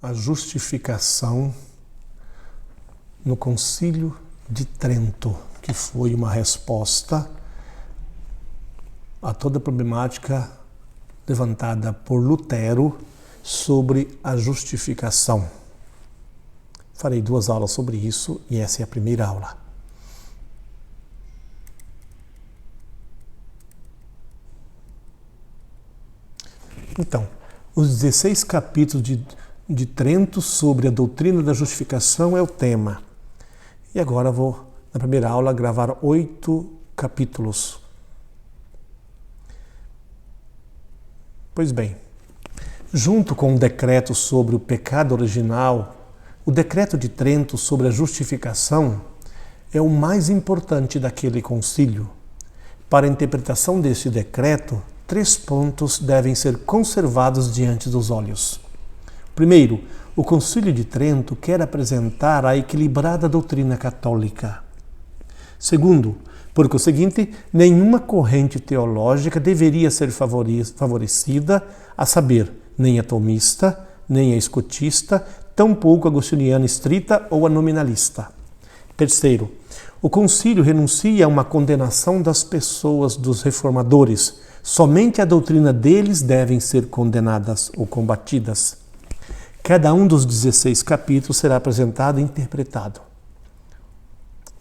a justificação no Concílio de Trento, que foi uma resposta a toda a problemática levantada por Lutero sobre a justificação. Farei 2 aulas sobre isso e essa é a primeira aula. Então, os 16 capítulos de Trento sobre a doutrina da justificação é o tema. E agora vou, na primeira aula, gravar 8 capítulos. Pois bem, junto com o decreto sobre o pecado original, o decreto de Trento sobre a justificação é o mais importante daquele concílio. Para a interpretação deste decreto, 3 pontos devem ser conservados diante dos olhos. Primeiro, o Concílio de Trento quer apresentar a equilibrada doutrina católica. Segundo, por conseguinte, nenhuma corrente teológica deveria ser favorecida, a saber, nem a tomista, nem a escotista, tampouco a agostiniana estrita ou a nominalista. Terceiro, o concílio renuncia a uma condenação das pessoas dos reformadores. Somente a doutrina deles devem ser condenadas ou combatidas. Cada um dos 16 capítulos será apresentado e interpretado.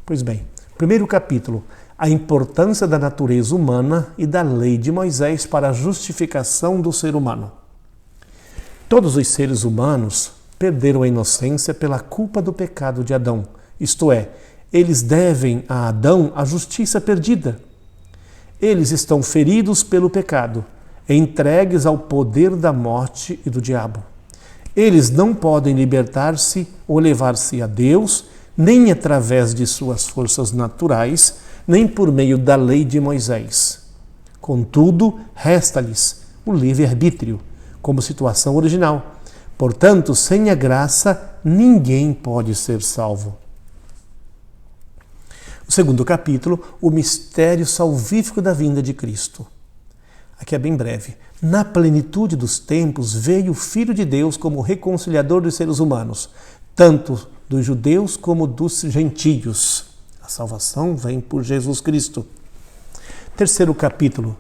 Pois bem, primeiro capítulo, a importância da natureza humana e da lei de Moisés para a justificação do ser humano. Todos os seres humanos perderam a inocência pela culpa do pecado de Adão, isto é, eles devem a Adão a justiça perdida. Eles estão feridos pelo pecado, entregues ao poder da morte e do diabo. Eles não podem libertar-se ou levar-se a Deus, nem através de suas forças naturais, nem por meio da lei de Moisés. Contudo, resta-lhes o livre-arbítrio, como situação original. Portanto, sem a graça, ninguém pode ser salvo. O segundo capítulo, o mistério salvífico da vinda de Cristo. Aqui é bem breve. Na plenitude dos tempos veio o Filho de Deus como reconciliador dos seres humanos, tanto dos judeus como dos gentios. A salvação vem por Jesus Cristo. Terceiro capítulo,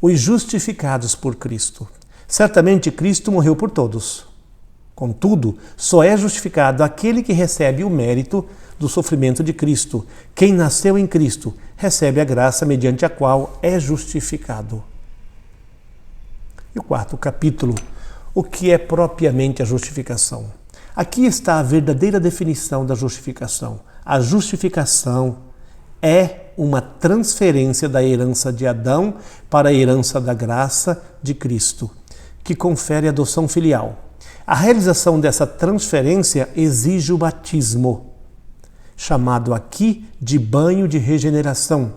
os justificados por Cristo. Certamente Cristo morreu por todos. Contudo, só é justificado aquele que recebe o mérito do sofrimento de Cristo. Quem nasceu em Cristo recebe a graça mediante a qual é justificado. E o quarto capítulo, o que é propriamente a justificação? Aqui está a verdadeira definição da justificação. A justificação é uma transferência da herança de Adão para a herança da graça de Cristo, que confere adoção filial. A realização dessa transferência exige o batismo, chamado aqui de banho de regeneração,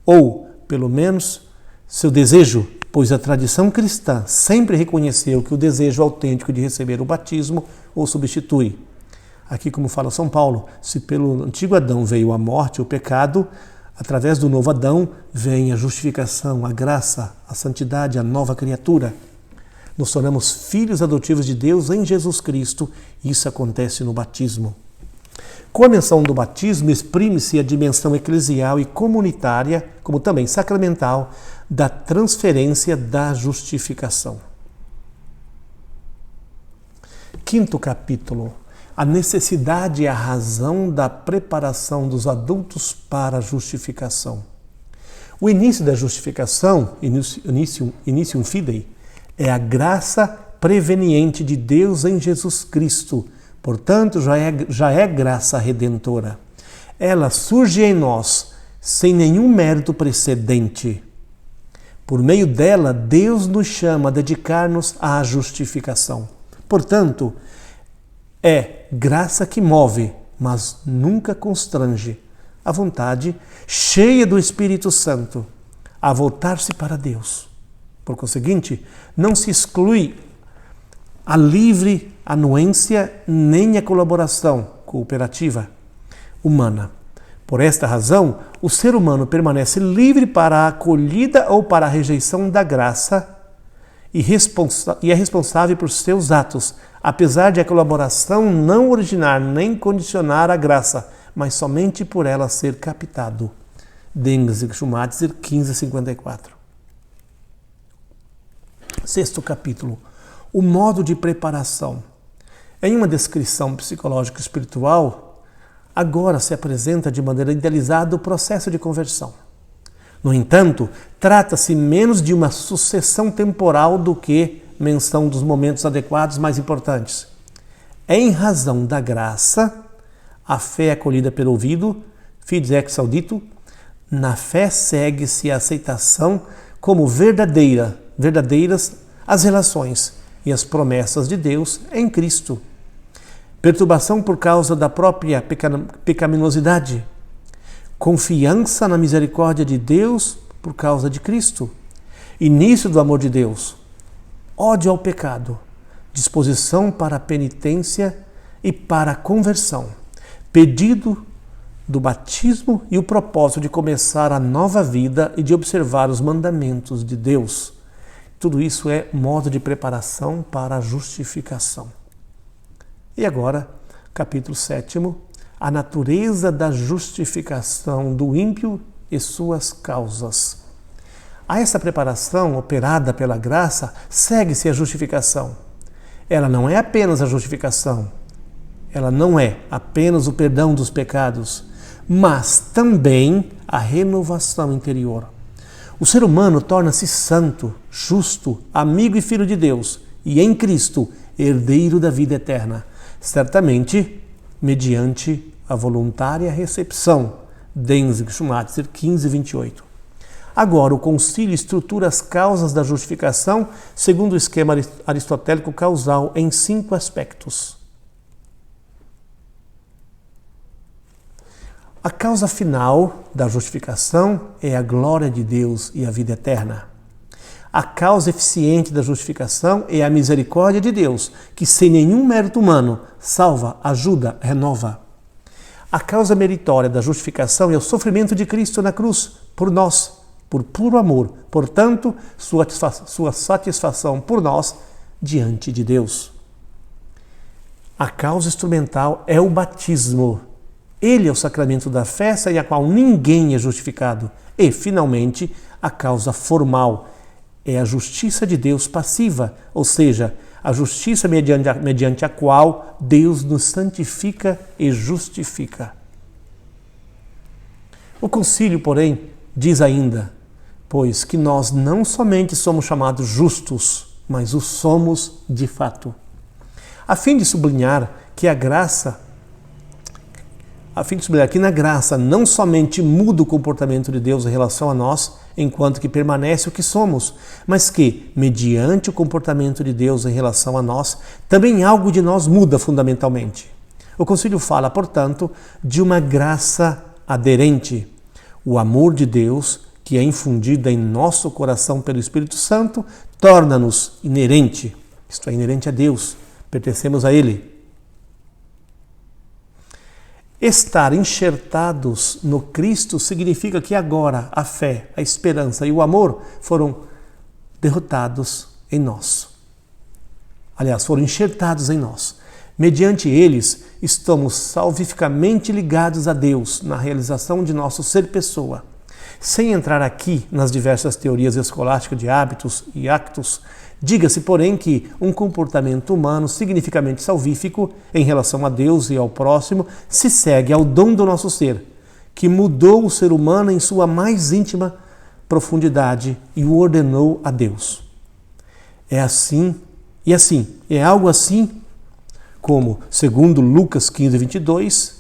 ou, pelo menos, seu desejo, pois a tradição cristã sempre reconheceu que o desejo autêntico de receber o batismo o substitui. Aqui, como fala São Paulo, se pelo antigo Adão veio a morte, o pecado, através do novo Adão vem a justificação, a graça, a santidade, a nova criatura. Nos tornamos filhos adotivos de Deus em Jesus Cristo, e isso acontece no batismo. Com a menção do batismo, exprime-se a dimensão eclesial e comunitária, como também sacramental, da transferência da justificação. Quinto capítulo, a necessidade e a razão da preparação dos adultos para a justificação. O início da justificação, initium fidei, é a graça preveniente de Deus em Jesus Cristo. Portanto, já é graça redentora. Ela surge em nós sem nenhum mérito precedente. Por meio dela, Deus nos chama a dedicar-nos à justificação. Portanto, é graça que move, mas nunca constrange a vontade, cheia do Espírito Santo, a voltar-se para Deus. Por conseguinte, não se exclui a livre anuência nem a colaboração cooperativa humana. Por esta razão, o ser humano permanece livre para a acolhida ou para a rejeição da graça e é responsável por seus atos, apesar de a colaboração não originar nem condicionar a graça, mas somente por ela ser captado. Dengse Schumacher, 1554. Sexto capítulo. O modo de preparação. Em uma descrição psicológica espiritual, agora se apresenta de maneira idealizada o processo de conversão. No entanto, trata-se menos de uma sucessão temporal do que menção dos momentos adequados mais importantes. Em razão da graça, a fé é acolhida pelo ouvido, fides ex audito, na fé segue-se a aceitação como verdadeiras as relações e as promessas de Deus em Cristo. Perturbação por causa da própria pecaminosidade. Confiança na misericórdia de Deus por causa de Cristo. Início do amor de Deus. Ódio ao pecado. Disposição para a penitência e para a conversão. Pedido do batismo e o propósito de começar a nova vida e de observar os mandamentos de Deus. Tudo isso é modo de preparação para a justificação. E agora, capítulo 7, a natureza da justificação do ímpio e suas causas. A essa preparação operada pela graça, segue-se a justificação. Ela não é apenas a justificação, ela não é apenas o perdão dos pecados, mas também a renovação interior. O ser humano torna-se santo, justo, amigo e filho de Deus, e em Cristo, herdeiro da vida eterna, certamente mediante a voluntária recepção. Dengse Schumacher, 1528. Agora, o concílio estrutura as causas da justificação segundo o esquema aristotélico causal em 5 aspectos. A causa final da justificação é a glória de Deus e a vida eterna. A causa eficiente da justificação é a misericórdia de Deus, que sem nenhum mérito humano salva, ajuda, renova. A causa meritória da justificação é o sofrimento de Cristo na cruz, por nós, por puro amor, portanto, sua satisfação por nós diante de Deus. A causa instrumental é o batismo. Ele é o sacramento da fé, sem a qual ninguém é justificado. E, finalmente, a causa formal é a justiça de Deus passiva, ou seja, a justiça mediante a qual Deus nos santifica e justifica. O concílio, porém, diz ainda, pois que nós não somente somos chamados justos, mas o somos de fato. A fim de sublinhar que na graça não somente muda o comportamento de Deus em relação a nós, enquanto que permanece o que somos, mas que, mediante o comportamento de Deus em relação a nós, também algo de nós muda fundamentalmente. O concílio fala, portanto, de uma graça aderente. O amor de Deus, que é infundido em nosso coração pelo Espírito Santo, torna-nos inerente, isto é, inerente a Deus, pertencemos a Ele. Estar enxertados no Cristo significa que agora a fé, a esperança e o amor foram derrotados em nós. Aliás, foram enxertados em nós. Mediante eles, estamos salvificamente ligados a Deus na realização de nosso ser pessoa. Sem entrar aqui nas diversas teorias escolásticas de hábitos e actos, diga-se, porém, que um comportamento humano significativamente salvífico em relação a Deus e ao próximo se segue ao dom do nosso ser, que mudou o ser humano em sua mais íntima profundidade e o ordenou a Deus. É algo assim como, segundo Lucas 15, 22,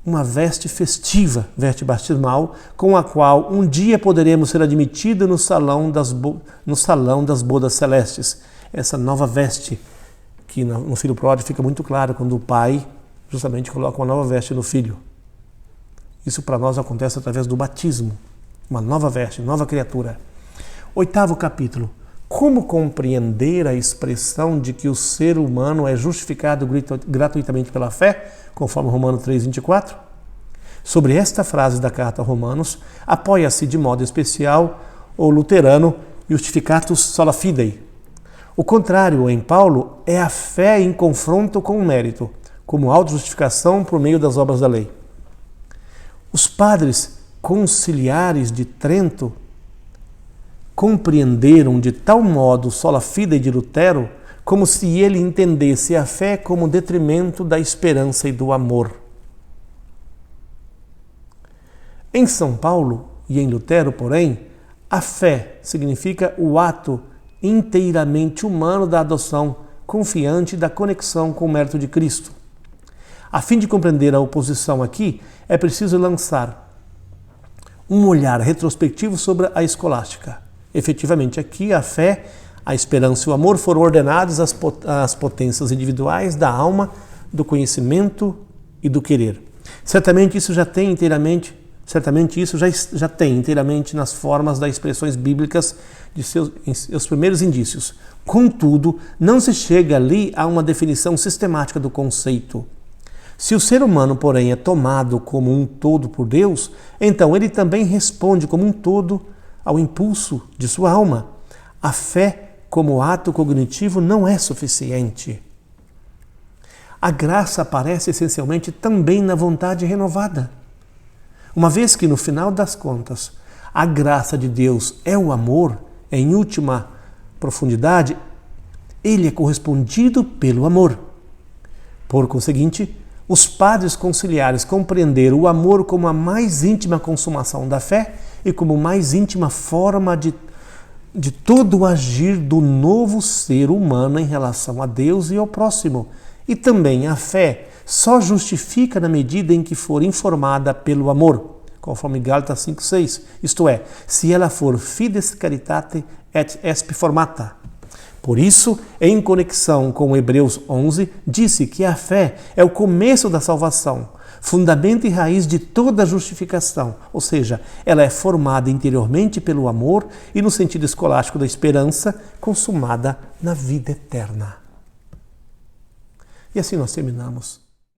uma veste festiva, veste batismal, com a qual um dia poderemos ser admitidos no salão das bodas celestes. Essa nova veste, que no filho pródigo fica muito claro quando o pai justamente coloca uma nova veste no filho. Isso para nós acontece através do batismo, uma nova veste, nova criatura. 8º capítulo. Como compreender a expressão de que o ser humano é justificado gratuitamente pela fé, conforme Romanos 3,24? Sobre esta frase da carta a Romanos, apoia-se de modo especial o luterano Justificatus sola fide, O contrário, em Paulo, é a fé em confronto com o mérito, como autojustificação por meio das obras da lei. Os padres conciliares de Trento compreenderam de tal modo sola fide de Lutero, como se ele entendesse a fé como detrimento da esperança e do amor. Em São Paulo e em Lutero, porém, a fé significa o ato inteiramente humano da adoção, confiante da conexão com o mérito de Cristo. A fim de compreender a oposição aqui, é preciso lançar um olhar retrospectivo sobre a escolástica. Efetivamente, aqui a fé, a esperança e o amor foram ordenados às potências individuais da alma, do conhecimento e do querer. Certamente isso já tem inteiramente nas formas das expressões bíblicas de seus primeiros indícios. Contudo, não se chega ali a uma definição sistemática do conceito. Se o ser humano, porém, é tomado como um todo por Deus, então ele também responde como um todo ao impulso de sua alma. A fé, como ato cognitivo, não é suficiente. A graça aparece essencialmente também na vontade renovada. Uma vez que, no final das contas, a graça de Deus é o amor, em última profundidade, ele é correspondido pelo amor. Por conseguinte, os padres conciliares compreenderam o amor como a mais íntima consumação da fé e como mais íntima forma de todo o agir do novo ser humano em relação a Deus e ao próximo. E também a fé só justifica na medida em que for informada pelo amor, conforme Gálatas 5,6, isto é, se ela for fides caritate et esp formata. Por isso, em conexão com Hebreus 11, disse que a fé é o começo da salvação, fundamento e raiz de toda a justificação, ou seja, ela é formada interiormente pelo amor e no sentido escolástico da esperança, consumada na vida eterna. E assim nós terminamos